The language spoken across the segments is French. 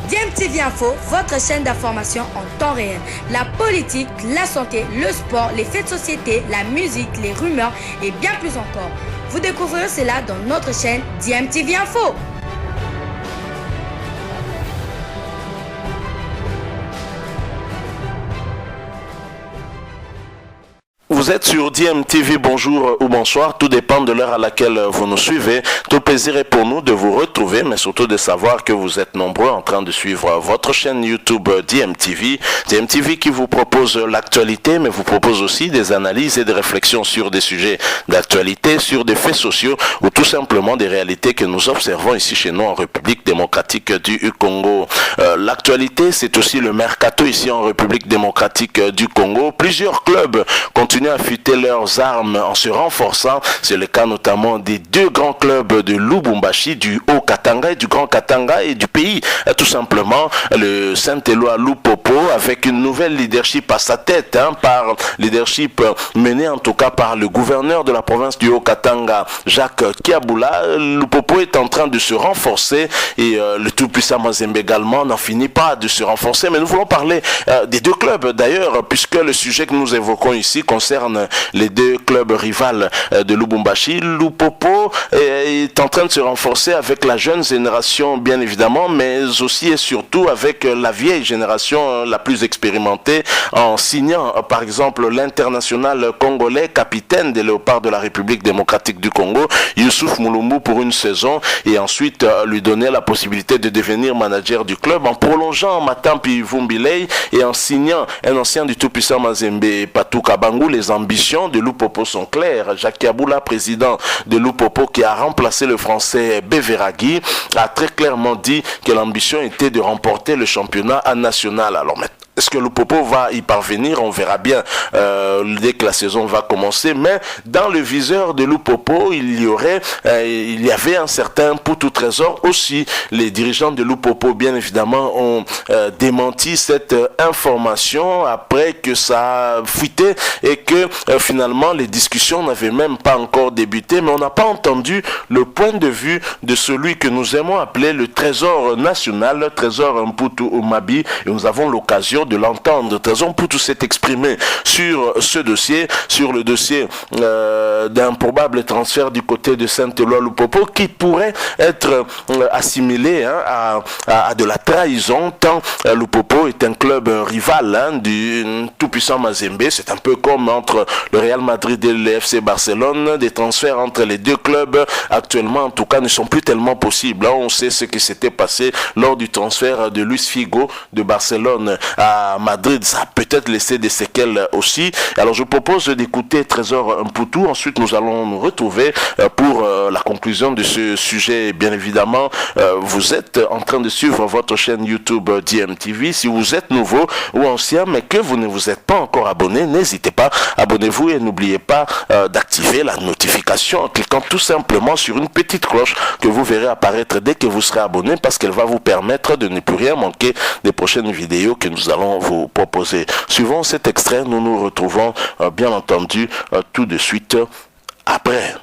DMTV Info, votre chaîne d'information en temps réel. La politique, la santé, le sport, les faits de société, la musique, les rumeurs et bien plus encore. Vous découvrirez cela dans notre chaîne DMTV Info. Vous êtes sur DMTV, bonjour ou bonsoir, tout dépend de l'heure à laquelle vous nous suivez. Tout plaisir est pour nous de vous retrouver, mais surtout de savoir que vous êtes nombreux en train de suivre votre chaîne YouTube DMTV. DMTV qui vous propose l'actualité, mais vous propose aussi des analyses et des réflexions sur des sujets d'actualité, sur des faits sociaux ou tout simplement des réalités que nous observons ici chez nous en République démocratique du Congo. L'actualité, c'est aussi le mercato ici en République démocratique du Congo. Plusieurs clubs continuent à affûter leurs armes en se renforçant. C'est le cas notamment des deux grands clubs de Lubumbashi, du Haut-Katanga et du Grand Katanga et du pays. Tout simplement, le Saint-Éloi Lupopo avec une nouvelle leadership à sa tête, par leadership mené en tout cas par le gouverneur de la province du Haut-Katanga, Jacques Kiabula. Lupopo est en train de se renforcer et le tout-puissant Mazembe également n'en finit pas de se renforcer. Mais nous voulons parler des deux clubs d'ailleurs, puisque le sujet que nous évoquons ici concerne les deux clubs rivales de Lubumbashi. Lupopo est en train de se renforcer avec la jeune génération bien évidemment, mais aussi et surtout avec la vieille génération la plus expérimentée, en signant par exemple l'international congolais, capitaine des Léopards de la République démocratique du Congo, Youssouf Moulumbu, pour une saison, et ensuite lui donner la possibilité de devenir manager du club en prolongeant Matampi Vumbilei et en signant un ancien du tout-puissant Mazembe, Patou Kabangu. Les ambitions de Lupopo sont claires. Jacques Kiabula, président de Lupopo, qui a remplacé le français Beveragui, a très clairement dit que l'ambition était de remporter le championnat national. Alors maintenant, est-ce que Lupopo va y parvenir? On verra bien dès que la saison va commencer. Mais dans le viseur de Lupopo, il y avait un certain Poutou Trésor aussi. Les dirigeants de Lupopo, bien évidemment, ont démenti cette information après que ça a fuité et que finalement les discussions n'avaient même pas encore débuté. Mais on n'a pas entendu le point de vue de celui que nous aimons appeler le Trésor national, Trésor Mpoutou Umabi. Et nous avons l'occasion de l'entendre. Trésor Mpoutou s'est exprimé sur ce dossier, sur le dossier d'un probable transfert du côté de Saint-Éloi Lupopo qui pourrait être assimilé à de la trahison, tant Lupopo est un club rival du tout-puissant Mazembe. C'est un peu comme entre le Real Madrid et le FC Barcelone. Des transferts entre les deux clubs actuellement en tout cas ne sont plus tellement possibles. On sait ce qui s'était passé lors du transfert de Luis Figo de Barcelone à Madrid. Ça a peut-être laissé des séquelles aussi. Alors je propose d'écouter Trésor Mpoutou. Ensuite nous allons nous retrouver pour la conclusion de ce sujet. Bien évidemment, vous êtes en train de suivre votre chaîne YouTube DMTV. Si vous êtes nouveau ou ancien mais que vous ne vous êtes pas encore abonné, n'hésitez pas, abonnez-vous et n'oubliez pas d'activer la notification en cliquant tout simplement sur une petite cloche que vous verrez apparaître dès que vous serez abonné, parce qu'elle va vous permettre de ne plus rien manquer des prochaines vidéos que nous allons vous proposer. Suivant cet extrait, nous nous retrouvons bien entendu tout de suite après.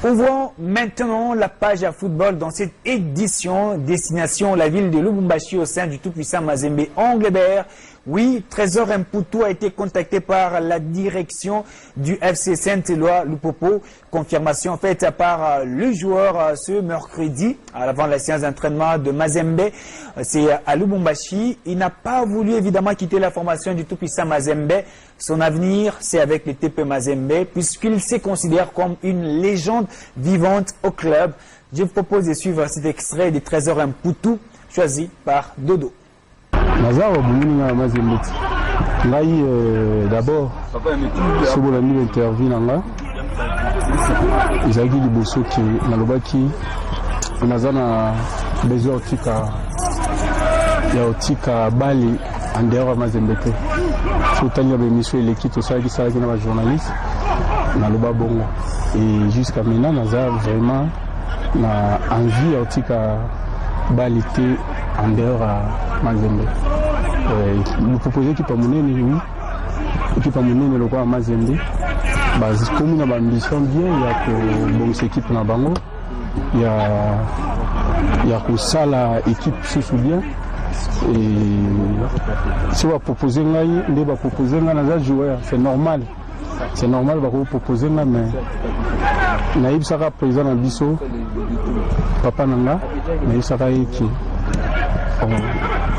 Ouvrons maintenant la page à football dans cette édition destination la ville de Lubumbashi au sein du tout-puissant Mazembe Anglebert. Oui, Trésor Mpoutou a été contacté par la direction du FC Saint-Éloi Lupopo. Confirmation faite par le joueur ce mercredi, avant la séance d'entraînement de Mazembe. C'est à Lubumbashi. Il n'a pas voulu évidemment quitter la formation du tout-puissant Mazembe. Son avenir, c'est avec le TP Mazembe, puisqu'il se considère comme une légende vivante au club. Je vous propose de suivre cet extrait de Trésor Mpoutou, choisi par Dodo. D'abord, sur l'interview, ils ont dit que Nalobaki, on a besoin de Bali en dehors de Mazembe. Surtout il y a des missions l'équipe, tout ça qui sont des journalistes, Naloba Bongo. Et jusqu'à maintenant, on a vraiment envie de Bali en dehors de Mazembe. Nous proposons qu'il peut mener, oui, qu'il peut mener le roi à Mazembe. Comme nous avons une ambition bien, il y a que bon, cette équipe dans Bango. il y a kosala équipe sous bien et si on va proposer un joueur, c'est normal va proposer mais naïb sera président en biso papa nanga naïb sera qui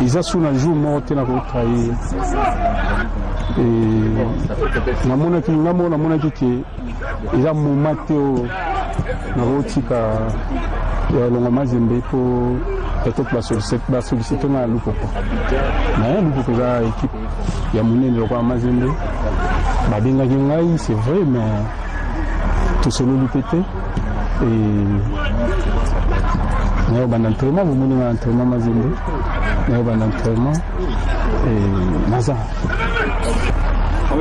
ils ont sous un jour mort na ko travailler et namona ki ils ont momato na rotika ya longa Mazembe pour peut-être la solliciter na Lupopo mais Lupopo za équipe ya munene lokwa Mazembe babengaki ngai c'est vrai mais tout solo lupete et nayo banentraînement bomoni na entraînement Mazembe nayo banentraînement et naza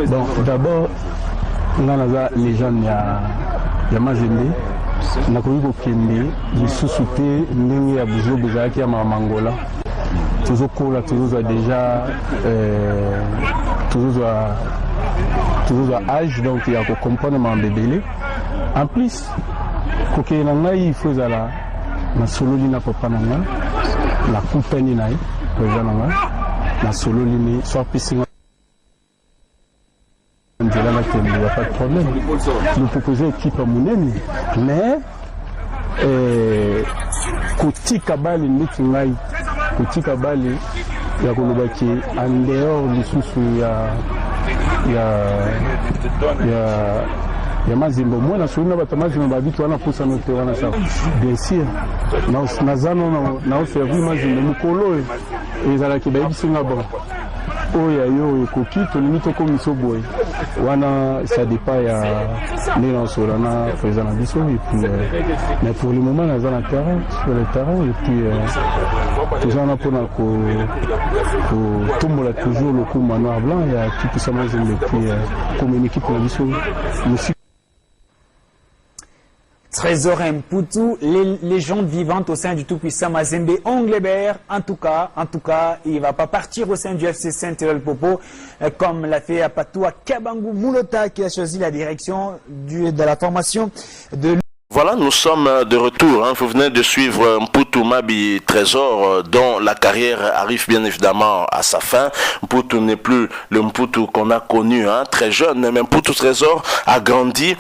donc d'abord naza légende ya Mazembe nakoki kokende lisusu te ndenge ya buzo bozalaki ya mangola tozokola tozozwa déjà tozozwa âge donc ya kocomprendre mambebele en plus kokende na ngai il faut ezala nasololi na papa na ngai nakupani na ye eza na ngai nasololi ne so apesinga nzela nakende ya pas de problème nous proposer équipe monene mais kotika bale neti ngai kotika bale ya kolobaki en dehors lisusu ya Mazembe moi nasoli na bato Mazembe babiki wana posano te wana sa bien sûr naza nono naoservi Mazembe mokolo oyo ezalaki bayebisinga bon oyo yo ekoki tolingi tokomisa boye wana ça dépend ya nde naosola na président na biso et puis mais pour le moment naza na terrain sur le terrain et puis toza wana mpona kotombola toujours lokuma noir blanc ya kipi sa Mazembe et puis comme une équipe na biso Trésor Mputu, les légendes vivantes au sein du tout-puissant Mazembe Anglebert. En tout cas, il ne va pas partir au sein du FC Saint-Eloi-Popo, comme l'a fait Apatoua Kabangu Moulota, qui a choisi la direction de la formation de... Voilà, nous sommes de retour. Hein. Vous venez de suivre Mputu Mabi Trésor, dont la carrière arrive bien évidemment à sa fin. Mputu n'est plus le Mputu qu'on a connu, hein, très jeune, mais Mputu Trésor a grandi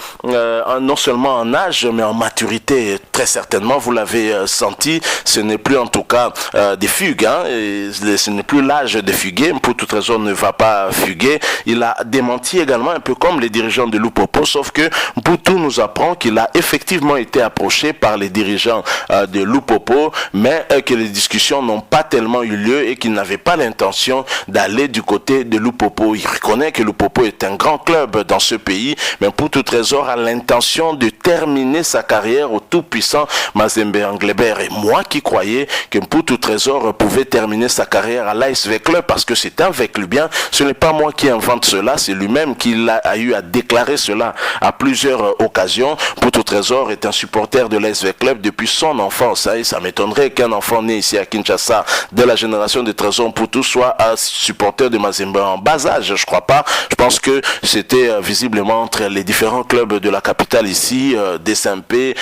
non seulement en âge, mais en maturité, très certainement. Vous l'avez senti, ce n'est plus en tout cas des fugues. Hein, et ce n'est plus l'âge de fuguer. Mputu Trésor ne va pas fuguer. Il a démenti également, un peu comme les dirigeants de Lupopo, sauf que Mputu nous apprend qu'il a effectivement été approché par les dirigeants de Lupopo, mais que les discussions n'ont pas tellement eu lieu et qu'il n'avait pas l'intention d'aller du côté de Lupopo. Il reconnaît que Lupopo est un grand club dans ce pays, mais Mputu Trésor a l'intention de terminer sa carrière au tout-puissant Mazembe Anglebert. Et moi qui croyais que Mputu Trésor pouvait terminer sa carrière à l'ASV Club parce que c'est un Veclubien, ce n'est pas moi qui invente cela, c'est lui-même qui a eu à déclarer cela à plusieurs occasions. Mputu Trésor est un supporter de l'ASV Club depuis son enfance. Et ça m'étonnerait qu'un enfant né ici à Kinshasa de la génération de Trésor Mputu soit un supporter de Mazembe en bas âge. Je crois pas. Je pense que c'était visiblement entre les différents clubs de la capitale ici, DSMP,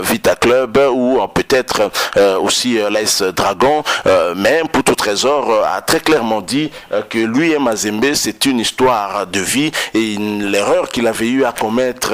Vita Club ou peut-être aussi l'AS Dragon. Mais Mputu Trésor a très clairement dit que lui et Mazembe, c'est une histoire de vie et l'erreur qu'il avait eu à commettre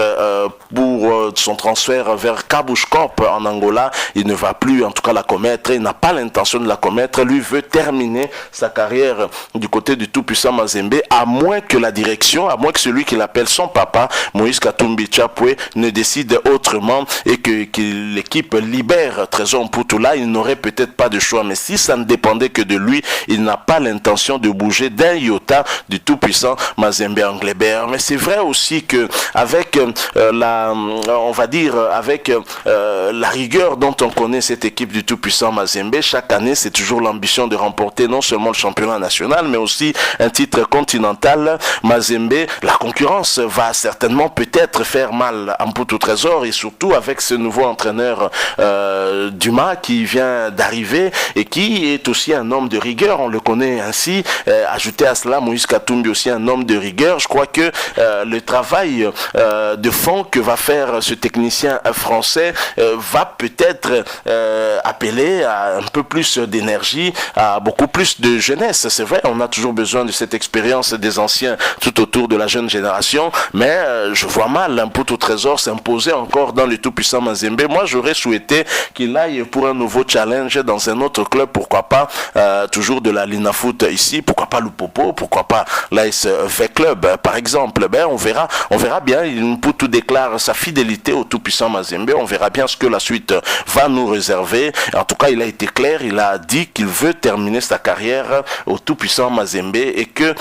pour son transfert vers Kabush Corp en Angola, il ne va plus en tout cas la commettre, il n'a pas l'intention de la commettre, lui veut terminer sa carrière du côté du tout-puissant Mazembe, à moins que la direction, à moins que celui qu'il appelle son papa, Moïse Katumbi Chapwe, ne décide autrement et que l'équipe libère Trésor Mputu. Là, il n'aurait peut-être pas de choix, mais si ça ne dépendait que de lui, il n'a pas l'intention de bouger d'un iota du tout-puissant Mazembe Anglebert. Mais c'est vrai aussi que avec on va dire avec la rigueur dont on connaît cette équipe du tout-puissant Mazembe, chaque année c'est toujours l'ambition de remporter non seulement le championnat national mais aussi un titre continental. Mazembe, la concurrence va certainement peut-être faire mal à Mputu Trésor et surtout avec ce nouveau entraîneur Dumas qui vient d'arriver et qui est aussi un homme homme de rigueur, on le connaît ainsi. Ajouté à cela, Moïse Katumbi aussi un homme de rigueur. Je crois que le travail de fond que va faire ce technicien français va peut-être appeler à un peu plus d'énergie, à beaucoup plus de jeunesse. C'est vrai, on a toujours besoin de cette expérience des anciens tout autour de la jeune génération, mais je vois mal un Mputu Trésor s'imposer encore dans le tout-puissant Mazembe. Moi, j'aurais souhaité qu'il aille pour un nouveau challenge dans un autre club, pourquoi pas toujours de la Lina Foot ici, pourquoi pas Lupopo, pourquoi pas l'AS V Club par exemple. On verra bien. Mputu déclare sa fidélité au tout-puissant Mazembe, on verra bien ce que la suite va nous réserver. En tout cas, il a été clair, il a dit qu'il veut terminer sa carrière au tout-puissant Mazembe et que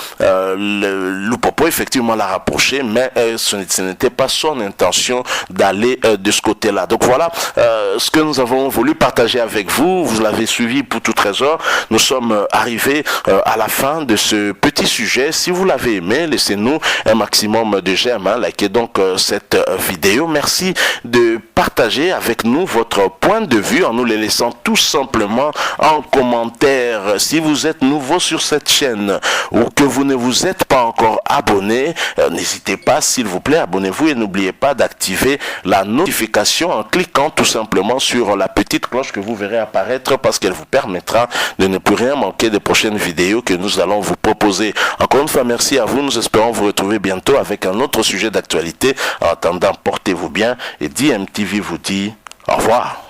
Lupopo effectivement l'a rapproché, mais ce n'était pas son intention d'aller de ce côté-là. Donc voilà ce que nous avons voulu partager avec vous. Vous l'avez suivi pour tout trésor. Nous sommes arrivés à la fin de ce petit sujet. Si vous l'avez aimé, laissez-nous un maximum de j'aime. Likez donc cette vidéo. Merci de partager avec nous votre point de vue en nous les laissant tout simplement en commentaire. Si vous êtes nouveau sur cette chaîne ou que vous ne vous êtes pas encore abonné, n'hésitez pas, s'il vous plaît, abonnez-vous et n'oubliez pas d'activer la notification en cliquant tout simplement sur la petite cloche que vous verrez apparaître parce qu'elle vous permettra de ne plus rien manquer des prochaines vidéos que nous allons vous proposer. Encore une fois, merci à vous. Nous espérons vous retrouver bientôt avec un autre sujet d'actualité. En attendant, portez-vous bien et DMTV vous dit au revoir.